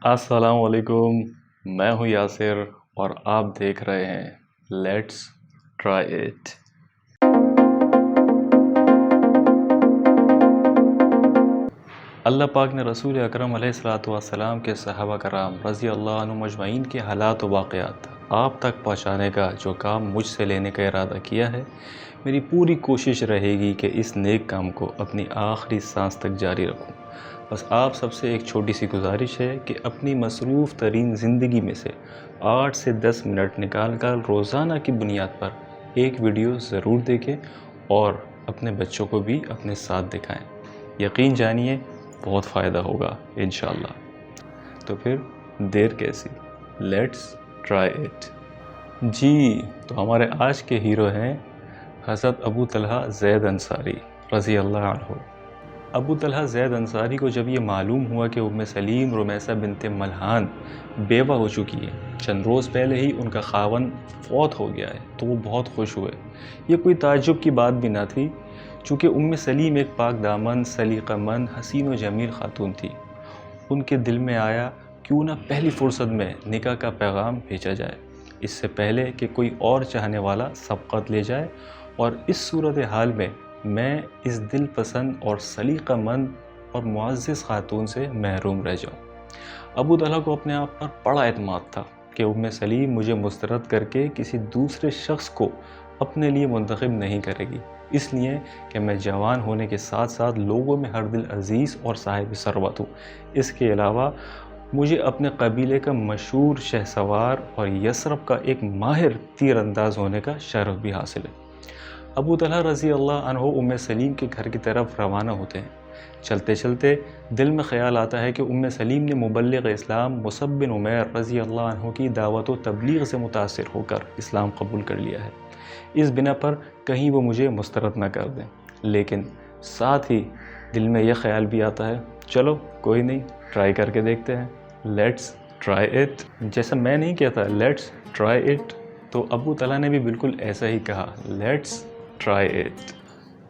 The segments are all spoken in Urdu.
السلام علیکم، میں ہوں یاسر اور آپ دیکھ رہے ہیں لیٹس ٹرائی اٹ۔ اللہ پاک نے رسول اکرم علیہ الصلاۃ والسلام کے صحابہ کرام رضی اللہ عنہم اجمعین کے حالات و واقعات آپ تک پہنچانے کا جو کام مجھ سے لینے کا ارادہ کیا ہے، میری پوری کوشش رہے گی کہ اس نیک کام کو اپنی آخری سانس تک جاری رکھوں۔ بس آپ سب سے ایک چھوٹی سی گزارش ہے کہ اپنی مصروف ترین زندگی میں سے 8 سے 10 منٹ نکال کر روزانہ کی بنیاد پر ایک ویڈیو ضرور دیکھیں اور اپنے بچوں کو بھی اپنے ساتھ دکھائیں۔ یقین جانیے بہت فائدہ ہوگا انشاءاللہ۔ تو پھر دیر کیسی، لیٹس ٹرائی اٹ۔ جی تو ہمارے آج کے ہیرو ہیں حضرت ابو طلحہ زید انصاری رضی اللہ عنہ۔ ابو طلحہ زید انصاری کو جب یہ معلوم ہوا کہ ام سلیم رمیثہ بنت ملحان بیوہ ہو چکی ہے، چند روز پہلے ہی ان کا خاوند فوت ہو گیا ہے، تو وہ بہت خوش ہوئے۔ یہ کوئی تعجب کی بات بھی نہ تھی، چونکہ ام سلیم ایک پاک دامن، سلیقہ مند، حسین و جمیل خاتون تھی۔ ان کے دل میں آیا کیوں نہ پہلی فرصت میں نکاح کا پیغام بھیجا جائے، اس سے پہلے کہ کوئی اور چاہنے والا سبقت لے جائے، اور اس صورتحال میں اس دل پسند اور سلیقہ مند اور معزز خاتون سے محروم رہ جاؤں۔ ابو طلحہ کو اپنے آپ پر بڑا اعتماد تھا کہ ام سلیم مجھے مسترد کر کے کسی دوسرے شخص کو اپنے لیے منتخب نہیں کرے گی، اس لیے کہ میں جوان ہونے کے ساتھ ساتھ لوگوں میں ہر دل عزیز اور صاحب ثروت ہوں۔ اس کے علاوہ مجھے اپنے قبیلے کا مشہور شہ سوار اور یثرب کا ایک ماہر تیر انداز ہونے کا شرف بھی حاصل ہے۔ ابو طلحہ رضی اللہ عنہ ام سلیم کے گھر کی طرف روانہ ہوتے ہیں۔ چلتے چلتے دل میں خیال آتا ہے کہ ام سلیم نے مبلغ اسلام مصعب بن عمیر رضی اللہ عنہ کی دعوت و تبلیغ سے متاثر ہو کر اسلام قبول کر لیا ہے، اس بنا پر کہیں وہ مجھے مسترد نہ کر دیں۔ لیکن ساتھ ہی دل میں یہ خیال بھی آتا ہے چلو کوئی نہیں، ٹرائی کر کے دیکھتے ہیں، لیٹس ٹرائی اٹ۔ جیسا میں نہیں کہتا لیٹس ٹرائی اٹ، تو ابو طلحہ نے بھی بالکل ایسا ہی کہا، لیٹس ٹرائی اٹ۔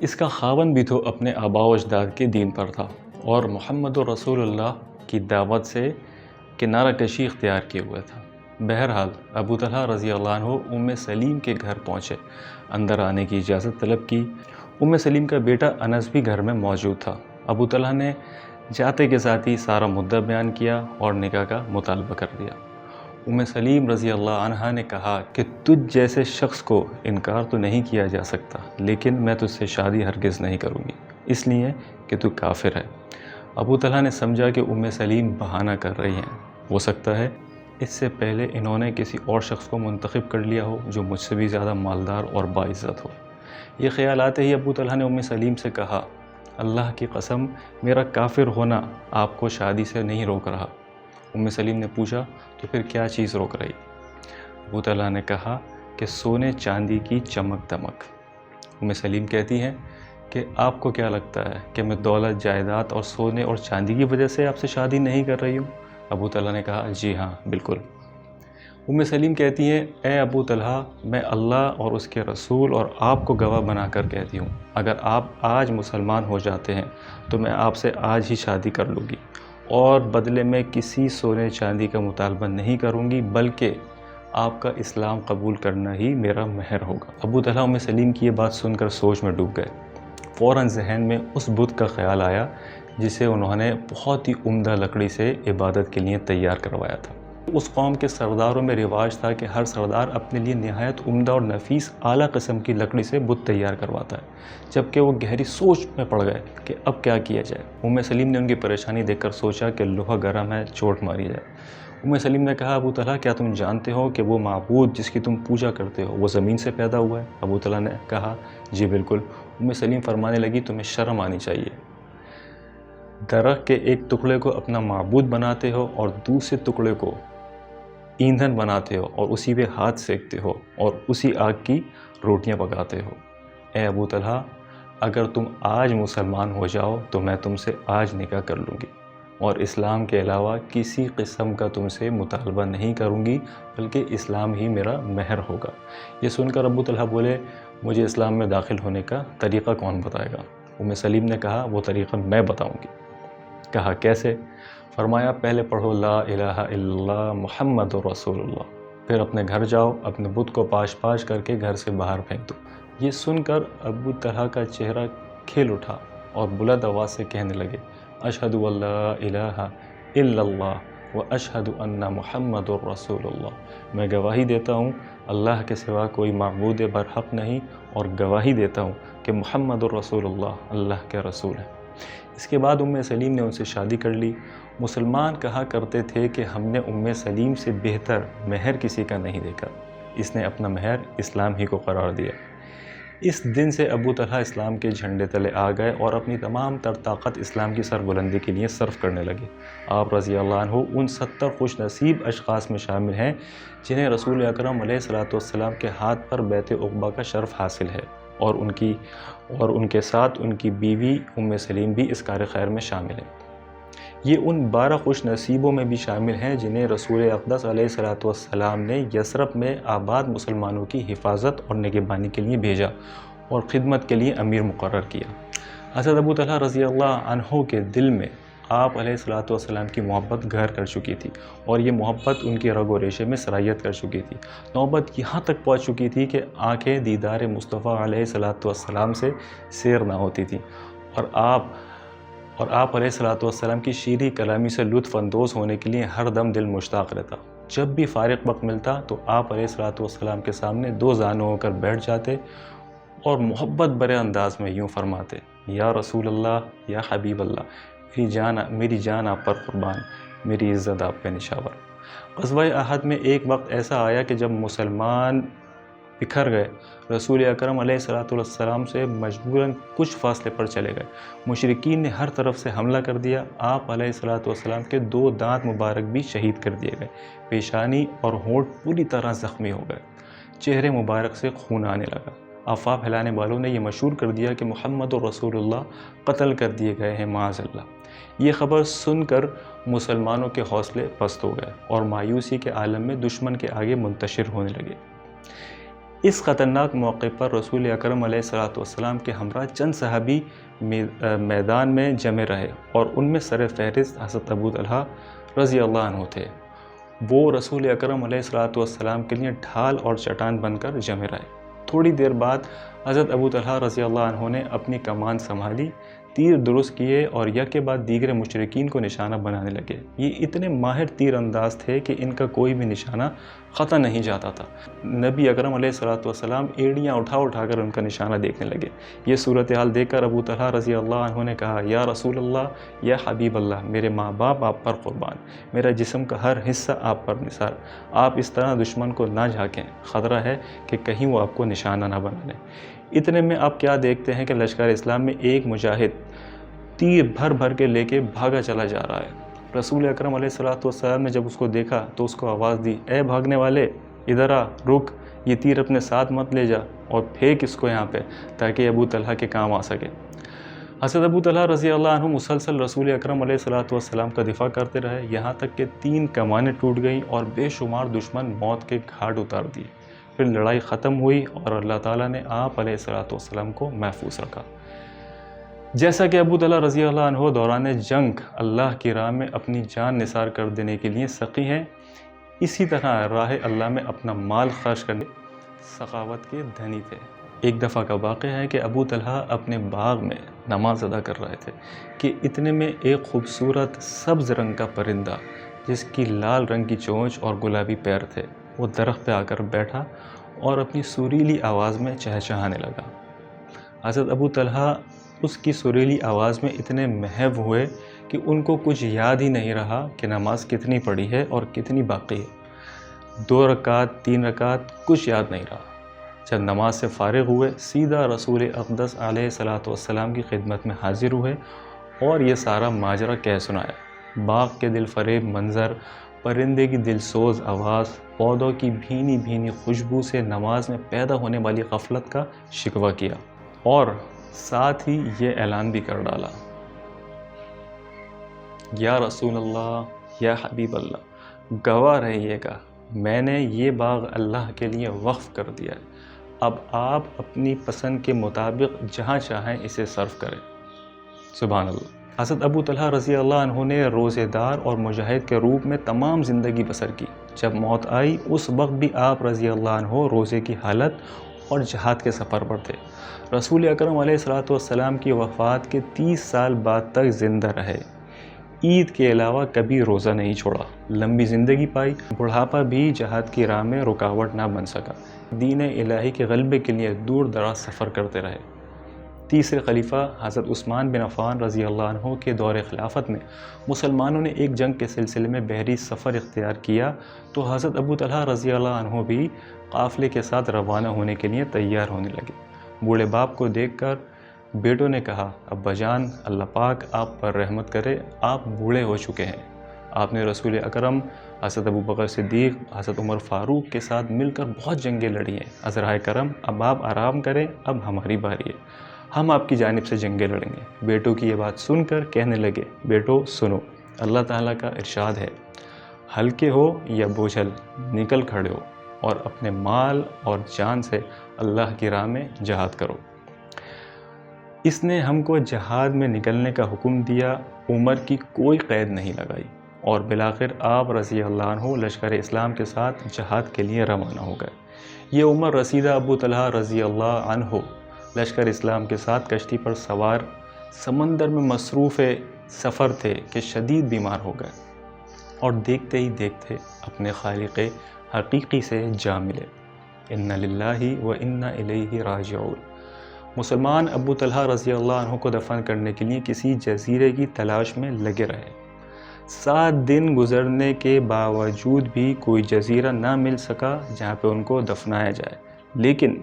اس کا خاوند بھی تو اپنے آباء و اجداد کے دین پر تھا اور محمد رسول اللہ کی دعوت سے کنارہ کشی اختیار کیے ہوئے تھا۔ بہرحال ابو طلحہ رضی اللہ عنہ ام سلیم کے گھر پہنچے، اندر آنے کی اجازت طلب کی۔ ام سلیم کا بیٹا انس بھی گھر میں موجود تھا۔ ابو طلحہ نے جاتے کے ساتھ ہی سارا مدعا بیان کیا اور نکاح کا مطالبہ کر دیا۔ ام سلیم رضی اللہ عنہا نے کہا کہ تجھ جیسے شخص کو انکار تو نہیں کیا جا سکتا، لیکن میں تجھ سے شادی ہرگز نہیں کروں گی، اس لیے کہ تو کافر ہے۔ ابو طلحہ نے سمجھا کہ ام سلیم بہانہ کر رہی ہیں، ہو سکتا ہے اس سے پہلے انہوں نے کسی اور شخص کو منتخب کر لیا ہو جو مجھ سے بھی زیادہ مالدار اور باعزت ہو۔ یہ خیال آتے ہی ابو طلحہ نے ام سلیم سے کہا، اللہ کی قسم میرا کافر ہونا آپ کو شادی سے نہیں روک رہا۔ ام سلیم نے پوچھا تو پھر کیا چیز روک رہی؟ ابو طلحہ نے کہا کہ سونے چاندی کی چمک دمک۔ ام سلیم کہتی ہیں کہ آپ کو کیا لگتا ہے کہ میں دولت، جائیداد اور سونے اور چاندی کی وجہ سے آپ سے شادی نہیں کر رہی ہوں؟ ابو طلحہ نے کہا جی ہاں بالکل۔ ام سلیم کہتی ہیں اے ابو طلحہ، میں اللہ اور اس کے رسول اور آپ کو گواہ بنا کر کہتی ہوں، اگر آپ آج مسلمان ہو جاتے ہیں تو میں آپ سے آج ہی شادی کر لوں گی اور بدلے میں کسی سونے چاندی کا مطالبہ نہیں کروں گی، بلکہ آپ کا اسلام قبول کرنا ہی میرا مہر ہوگا۔ ابو طلحہ ام سلیم کی یہ بات سن کر سوچ میں ڈوب گئے۔ فوراً ذہن میں اس بت کا خیال آیا جسے انہوں نے بہت ہی عمدہ لکڑی سے عبادت کے لیے تیار کروایا تھا۔ اس قوم کے سرداروں میں رواج تھا کہ ہر سردار اپنے لیے نہایت عمدہ اور نفیس اعلیٰ قسم کی لکڑی سے بت تیار کرواتا ہے۔ جبکہ وہ گہری سوچ میں پڑ گئے کہ اب کیا کیا جائے۔ ام سلیم نے ان کی پریشانی دیکھ کر سوچا کہ لوہا گرم ہے، چوٹ ماری جائے۔ ام سلیم نے کہا ابو طلحہ کیا تم جانتے ہو کہ وہ معبود جس کی تم پوجا کرتے ہو وہ زمین سے پیدا ہوا ہے؟ ابو طلحہ نے کہا جی بالکل۔ ام سلیم فرمانے لگی تمہیں شرم آنی چاہیے، درخت کے ایک ٹکڑے کو اپنا معبود بناتے ہو اور دوسرے ٹکڑے کو ایندھن بناتے ہو اور اسی پہ ہاتھ سینکتے ہو اور اسی آگ کی روٹیاں پکاتے ہو۔ اے ابو طلحہ، اگر تم آج مسلمان ہو جاؤ تو میں تم سے آج نکاح کر لوں گی اور اسلام کے علاوہ کسی قسم کا تم سے مطالبہ نہیں کروں گی، بلکہ اسلام ہی میرا مہر ہوگا۔ یہ سن کر ابو طلحہ بولے مجھے اسلام میں داخل ہونے کا طریقہ کون بتائے گا؟ ام سلیم نے کہا وہ طریقہ میں بتاؤں گی۔ کہا کیسے؟ فرمایا پہلے پڑھو لا الہ الا اللہ محمد رسول اللہ، پھر اپنے گھر جاؤ، اپنے بت کو پاش پاش کر کے گھر سے باہر پھینک دو۔ یہ سن کر ابو طلحہ کا چہرہ کھل اٹھا اور بلند آواز سے کہنے لگے اشہد ان لا الہ الا اللہ و اشہد ان محمد رسول اللہ، میں گواہی دیتا ہوں اللہ کے سوا کوئی معبود برحق نہیں، اور گواہی دیتا ہوں کہ محمد الرسول اللہ اللہ کے رسول ہیں۔ اس کے بعد سلیم نے ان سے شادی کر لی۔ مسلمان کہا کرتے تھے کہ ہم نے سلیم سے بہتر مہر کسی کا نہیں دیکھا، اس نے اپنا مہر اسلام ہی کو قرار دیا۔ اس دن سے ابو طلحہ اسلام کے جھنڈے تلے آ گئے اور اپنی تمام تر طاقت اسلام کی سربلندی کے لیے صرف کرنے لگے۔ آپ رضی اللہ عنہ ان 70 خوش نصیب اشخاص میں شامل ہیں جنہیں رسول اکرم علیہ الصلوۃ والسلام کے ہاتھ پر بیعت عقبہ کا شرف حاصل ہے، اور ان کے ساتھ ان کی بیوی سلیم بھی اس کار خیر میں شامل ہیں۔ یہ ان 12 خوش نصیبوں میں بھی شامل ہیں جنہیں رسول اقدس علیہ الصلوۃ والسلام نے یثرب میں آباد مسلمانوں کی حفاظت اور نگہبانی کے لیے بھیجا اور خدمت کے لیے امیر مقرر کیا۔ حضرت ابو طلحہ رضی اللہ عنہ کے دل میں آپ علیہ الصلوۃ والسلام کی محبت گھر کر چکی تھی، اور یہ محبت ان کی رگ و ریشے میں سرایت کر چکی تھی۔ نوبت یہاں تک پہنچ چکی تھی کہ آنکھیں دیدار مصطفیٰ علیہ الصلوۃ والسلام سے سیر نہ ہوتی تھیں، اور آپ علیہ الصلوۃ والسلام کی شیریں کلامی سے لطف اندوز ہونے کے لیے ہر دم دل مشتاق رہتا۔ جب بھی فارغ وقت ملتا تو آپ علیہ الصلوۃ والسلام کے سامنے 2 زانو ہو کر بیٹھ جاتے اور محبت بھرے انداز میں یوں فرماتے یا رسول اللہ یا حبیب اللہ، میری جان آپ پر قربان، میری عزت آپ پہ نشاور۔ غزوہ احد میں ایک وقت ایسا آیا کہ جب مسلمان بکھر گئے، رسول اکرم علیہ الصلوۃ والسلام سے مجبوراً کچھ فاصلے پر چلے گئے۔ مشرکین نے ہر طرف سے حملہ کر دیا۔ آپ علیہ الصلوۃ والسلام کے 2 دانت مبارک بھی شہید کر دیے گئے۔ پیشانی اور ہونٹ پوری طرح زخمی ہو گئے، چہرے مبارک سے خون آنے لگا۔ افواہ پھیلانے والوں نے یہ مشہور کر دیا کہ محمد رسول اللہ قتل کر دیے گئے ہیں معاذ اللہ۔ یہ خبر سن کر مسلمانوں کے حوصلے پست ہو گئے اور مایوسی کے عالم میں دشمن کے آگے منتشر ہونے لگے۔ اس خطرناک موقع پر رسول اکرم علیہ الصلوۃ والسلام کے ہمراہ چند صحابی میدان میں جمع رہے، اور ان میں سر فہرست حضرت ابو طلحہ رضی اللہ عنہ تھے۔ وہ رسول اکرم علیہ الصلوۃ والسلام کے لیے ڈھال اور چٹان بن کر جمع رہے۔ تھوڑی دیر بعد حضرت ابو طلحہ رضی اللہ عنہ نے اپنی کمان سنبھالی، تیر درست کیے اور یک کے بعد دیگر مشرکین کو نشانہ بنانے لگے۔ یہ اتنے ماہر تیر انداز تھے کہ ان کا کوئی بھی نشانہ خطا نہیں جاتا تھا۔ نبی اکرم علیہ الصلوۃ والسلام ایڑیاں اٹھا کر ان کا نشانہ دیکھنے لگے۔ یہ صورتحال دیکھ کر ابو طلحہ رضی اللہ عنہ نے کہا یا رسول اللہ یا حبیب اللہ، میرے ماں باپ آپ پر قربان، میرا جسم کا ہر حصہ آپ پر نثار، آپ اس طرح دشمن کو نہ جھانکیں، خطرہ ہے کہ کہیں وہ آپ کو نشانہ نہ بنا لیں۔ اتنے میں آپ کیا دیکھتے ہیں کہ لشکر اسلام میں ایک مجاہد تیر بھر کے لے کے بھاگا چلا جا رہا ہے۔ رسول اکرم علیہ الصلوۃ والسلام نے جب اس کو دیکھا تو اس کو آواز دی اے بھاگنے والے، ادھر آ، رک، یہ تیر اپنے ساتھ مت لے جا اور پھینک اس کو یہاں پہ تاکہ ابو طلحہ کے کام آ سکے۔ حضرت ابو طلحہ رضی اللہ عنہ مسلسل رسول اکرم علیہ الصلوۃ والسلام کا دفاع کرتے رہے، یہاں تک کہ 3 کمانیں ٹوٹ گئیں اور بے شمار دشمن موت کے گھاٹ اتار دیے۔ پھر لڑائی ختم ہوئی اور اللہ تعالیٰ نے آپ علیہ الصلوۃ والسلام کو محفوظ رکھا۔ جیسا کہ ابو طلحہ رضی اللہ عنہ دوران جنگ اللہ کی راہ میں اپنی جان نثار کر دینے کے لیے سخی ہیں، اسی طرح راہ اللہ میں اپنا مال خرچ کرنے سخاوت کے دھنی تھے۔ ایک دفعہ کا واقعہ ہے کہ ابو طلحہ اپنے باغ میں نماز ادا کر رہے تھے کہ اتنے میں ایک خوبصورت سبز رنگ کا پرندہ جس کی لال رنگ کی چونچ اور گلابی پیر تھے، وہ درخت پہ آ کر بیٹھا اور اپنی سریلی آواز میں چہچہانے لگا۔ حضرت ابو طلحہ اس کی سریلی آواز میں اتنے محو ہوئے کہ ان کو کچھ یاد ہی نہیں رہا کہ نماز کتنی پڑھی ہے اور کتنی باقی ہے۔ 2 رکعت 3 رکعت کچھ یاد نہیں رہا۔ جب نماز سے فارغ ہوئے سیدھا رسول اقدس علیہ الصلوۃ والسلام کی خدمت میں حاضر ہوئے اور یہ سارا ماجرا کہہ سنایا۔ باغ کے دل فریب منظر، پرندے کی دل سوز آواز، پودوں کی بھینی بھینی خوشبو سے نماز میں پیدا ہونے والی غفلت کا شکوہ کیا، اور ساتھ ہی یہ اعلان بھی کر ڈالا یا رسول اللہ یا حبیب اللہ، گواہ رہیے گا میں نے یہ باغ اللہ کے لیے وقف کر دیا ہے، اب آپ اپنی پسند کے مطابق جہاں چاہیں اسے صرف کریں۔ سبحان اللہ۔ حضرت ابو طلحہ رضی اللہ عنہ نے روزے دار اور مجاہد کے روپ میں تمام زندگی بسر کی۔ جب موت آئی اس وقت بھی آپ رضی اللہ عنہ روزے کی حالت اور جہاد کے سفر پر تھے۔ رسول اکرم علیہ الصلوۃ والسلام کی وفات کے 30 سال بعد تک زندہ رہے۔ عید کے علاوہ کبھی روزہ نہیں چھوڑا، لمبی زندگی پائی، بڑھاپا بھی جہاد کی راہ میں رکاوٹ نہ بن سکا، دین الہی کے غلبے کے لیے دور دراز سفر کرتے رہے۔ تیسرے خلیفہ حضرت عثمان بن عفان رضی اللہ عنہ کے دور خلافت میں مسلمانوں نے ایک جنگ کے سلسلے میں بحری سفر اختیار کیا تو حضرت ابو طلحہ رضی اللہ عنہ بھی قافلے کے ساتھ روانہ ہونے کے لیے تیار ہونے لگے۔ بوڑھے باپ کو دیکھ کر بیٹوں نے کہا، ابا جان اللہ پاک آپ پر رحمت کرے، آپ بوڑھے ہو چکے ہیں۔ آپ نے رسول اکرم حضرت ابو بکر صدیق حضرت عمر فاروق کے ساتھ مل کر بہت جنگیں لڑی ہیں، عذرائے کرم اب آپ آرام کریں، اب ہماری باری ہے، ہم آپ کی جانب سے جنگیں لڑیں گے۔ بیٹوں کی یہ بات سن کر کہنے لگے، بیٹو سنو، اللہ تعالیٰ کا ارشاد ہے، ہلکے ہو یا بوجھل نکل کھڑے ہو اور اپنے مال اور جان سے اللہ کی راہ میں جہاد کرو۔ اس نے ہم کو جہاد میں نکلنے کا حکم دیا، عمر کی کوئی قید نہیں لگائی، اور بالآخر آپ رضی اللہ عنہ لشکر اسلام کے ساتھ جہاد کے لیے روانہ ہو گئے۔ یہ عمر رسیدہ ابو طلحہ رضی اللہ عنہ لشکر اسلام کے ساتھ کشتی پر سوار سمندر میں مصروف سفر تھے کہ شدید بیمار ہو گئے، اور دیکھتے ہی دیکھتے اپنے خالق حقیقی سے جا ملے۔ انا للہ و انا الیہ راجعون۔ مسلمان ابو طلحہ رضی اللہ عنہ کو دفن کرنے کے لیے کسی جزیرے کی تلاش میں لگے رہے۔ 7 دن گزرنے کے باوجود بھی کوئی جزیرہ نہ مل سکا جہاں پہ ان کو دفنایا جائے، لیکن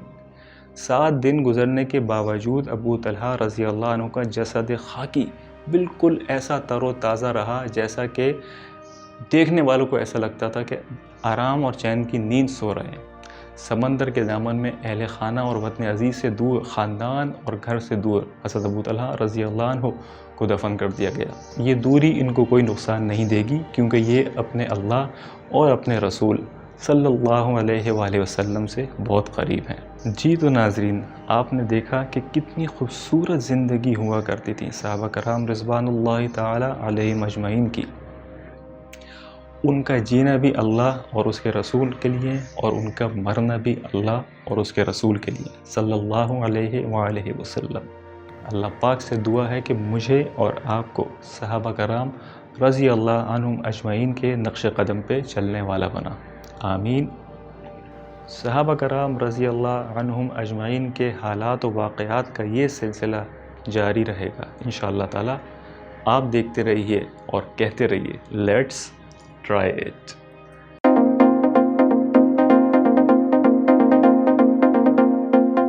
7 دن گزرنے کے باوجود ابو طلحہ رضی اللہ عنہ کا جسد خاکی بالکل ایسا تر و تازہ رہا جیسا کہ دیکھنے والوں کو ایسا لگتا تھا کہ آرام اور چین کی نیند سو رہے ہیں۔ سمندر کے دامن میں اہل خانہ اور وطن عزیز سے دور، خاندان اور گھر سے دور حضرت ابو طلحہ رضی اللہ عنہ کو دفن کر دیا گیا۔ یہ دوری ان کو کوئی نقصان نہیں دے گی، کیونکہ یہ اپنے اللہ اور اپنے رسول صلی اللہ علیہ وآلہ وسلم سے بہت قریب ہیں۔ جی تو ناظرین، آپ نے دیکھا کہ کتنی خوبصورت زندگی ہوا کرتی تھی صحابہ کرام رضوان اللہ تعالی علیہم اجمعین کی۔ ان کا جینا بھی اللہ اور اس کے رسول کے لیے، اور ان کا مرنا بھی اللہ اور اس کے رسول کے لیے صلی اللہ علیہ وآلہ وسلم۔ اللہ پاک سے دعا ہے کہ مجھے اور آپ کو صحابہ کرام رضی اللہ عنہم اجمعین کے نقش قدم پہ چلنے والا بنا، آمین۔ صحابہ کرام رضی اللہ عنہم اجمعین کے حالات و واقعات کا یہ سلسلہ جاری رہے گا انشاءاللہ تعالی۔ آپ دیکھتے رہیے اور کہتے رہیے، لیٹس ٹرائی اٹ۔